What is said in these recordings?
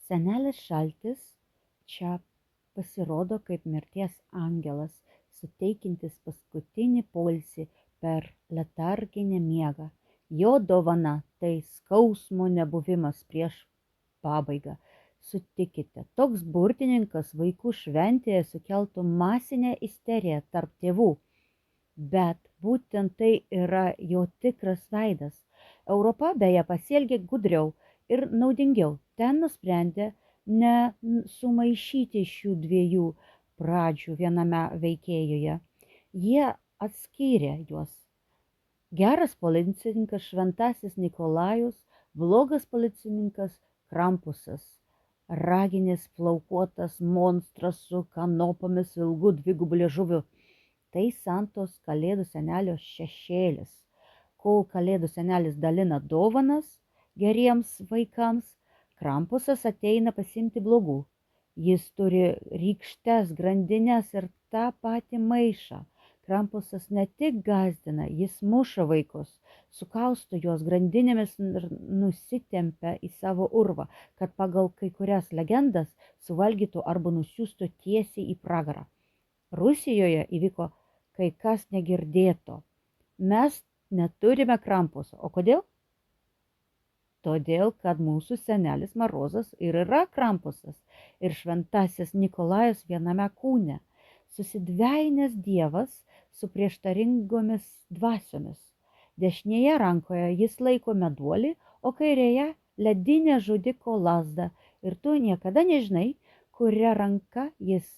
Senelis Šaltis čia pasirodo kaip mirties angelas, suteikiantis paskutinį poilsį per letarginį miegą. Jo dovana tai skausmo nebuvimas prieš pabaigą. Sutikite, toks burtininkas vaikų šventėje sukeltų masinę isteriją tarp tėvų. Bet būtent tai yra jo tikras veidas. Europa beje pasielgė gudriau ir naudingiau. Ten nusprendė nesumaišyti šių dviejų pradžių viename veikėjoje. Jie atskyrė juos. Geras policininkas Šventasis Nikolajus, blogas policininkas Krampusas. Raginis plaukuotas monstras su kanopomis ilgu dvigubu liežuviu. Tai Santos Kalėdų senelio šešėlis. Kol Kalėdų senelis dalina dovanas geriems vaikams, Krampusas ateina pasiimti blogų. Jis turi rykštes, grandines ir tą patį maišą. Krampusas ne tik gąsdina, jis muša vaikus, sukausto juos grandinėmis ir nusitempia į savo urvą, kad pagal kai kurias legendas suvalgytų arba nusiųstų tiesiai į pragarą. Rusijoje įvyko kai kas negirdėto. Mes neturime Krampuso. O kodėl? Todėl, kad mūsų senelis Marozas ir yra Krampusas ir Šventasis Nikolajus viename kūne. Susidvejinęs dievas su prieštaringomis dvasiomis. Dešinėje rankoje jis laiko meduolį, o kairėje ledinę žudiko lazdą. Ir tu niekada nežinai, kuria ranka jis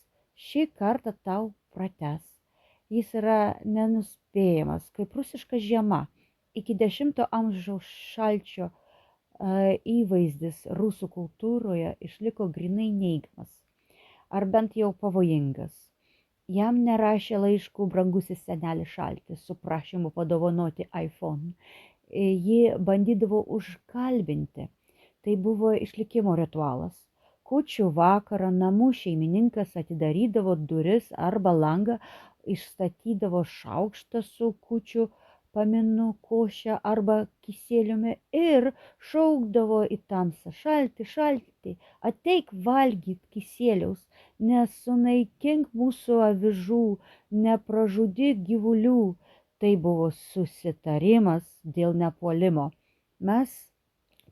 šį kartą tau prates. Jis yra nenuspėjamas, kaip rusiška žiema. Iki 10 amžiaus Šalčio įvaizdis rusų kultūroje išliko grinai neigiamas, ar bent jau pavojingas. Jam nerašė laiškų brangusis senelis Šaltis su prašymu padovanoti iPhone. Jį bandydavo užkalbinti. Tai buvo išlikimo ritualas. Kūčių vakarą namų šeimininkas atidarydavo duris arba langą, išstatydavo šaukštą su kūčių paminų koše arba kisėliumi ir šaukdavo į tamsą: šalti, šalti, ateik valgyt kisėliaus, nesunaikink mūsų avižų, nepražudyk gyvulių. Tai buvo susitarimas dėl nepuolimo. Mes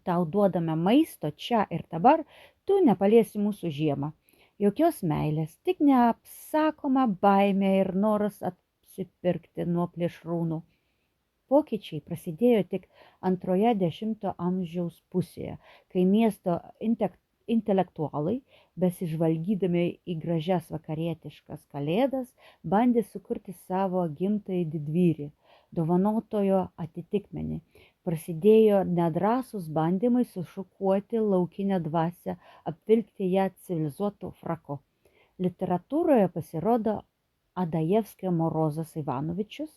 tau duodame maisto čia ir dabar, tu nepaliesi mūsų žiemą. Jokios meilės, tik neapsakoma baimė ir noras apsipirkti nuo plėšrūnų. Pokyčiai prasidėjo tik antroje 10 amžiaus pusėje, kai miesto intelektualai, besižvalgydami į gražias vakarietiškas kalėdas, bandė sukurti savo gimtąjį didvyrį, dovanotojo atitikmenį. Prasidėjo nedrąsūs bandymai sušukuoti laukinę dvasią, apvilkti ją civilizuotu fraku. Literatūroje pasirodo Adajevskio Morozas Ivanovičius,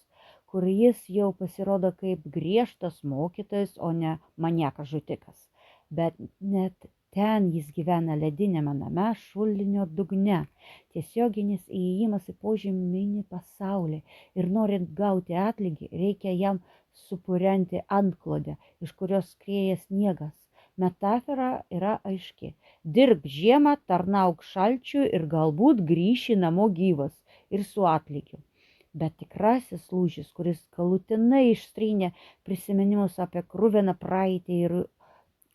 kur jis jau pasirodo kaip griežtas mokytojas, o ne maniakas žudikas. Bet net ten jis gyvena ledinėme name šulinio dugne. Tiesioginis įėjimas į požeminį pasaulį. Ir norint gauti atlygį, reikia jam supurenti antklodę, iš kurios skrieja sniegas. Metafora yra aiški. Dirb žiemą, tarnauk šalčiui ir galbūt grįši namo gyvas ir su atlygiu. Bet tikrasis lūžis, kuris galutinai ištrynė prisiminimus apie kruviną praeitį ir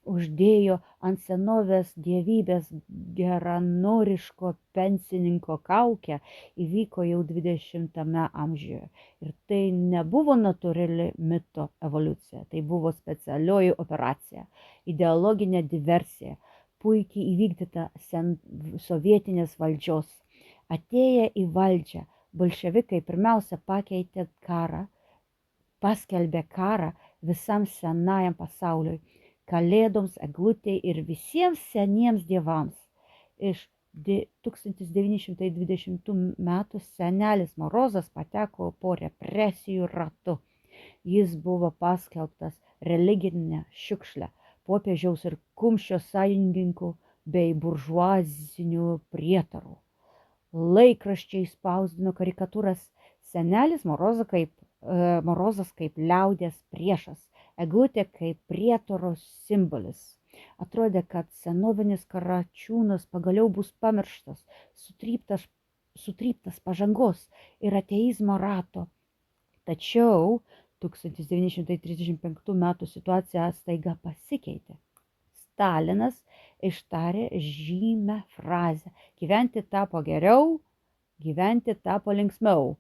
uždėjo ant senovės dievybės geranoriško pensininko kaukę, įvyko jau 20 amžiuje. Ir tai nebuvo natūrali mito evoliucija, tai buvo specialioji operacija, ideologinė diversija, puikiai įvykdyta sovietinės valdžios. Atėję į valdžią, bolševikai pirmiausia paskelbė karą visam senajam pasauliui, kalėdoms, eglutei ir visiems seniems dievams. Iš 1920 metų senelis Morozas pateko po represijų ratu. Jis buvo paskelbtas religinė šiukšlė, popiežiaus ir kumščio sąjungininkų bei buržuazinių prietarų. Laikraščiai spausdino karikatūras. Senelis Morozas kaip liaudies priešas, eglutė kaip prietaro simbolis. Atrodė, kad senovinis Karačiūnas pagaliau bus pamirštas, sutryptas pažangos ir ateizmo rato. Tačiau 1935 m. situacija staiga pasikeitė. Stalinas ištarė žymią frazę: gyventi tapo geriau, gyventi tapo linksmiau.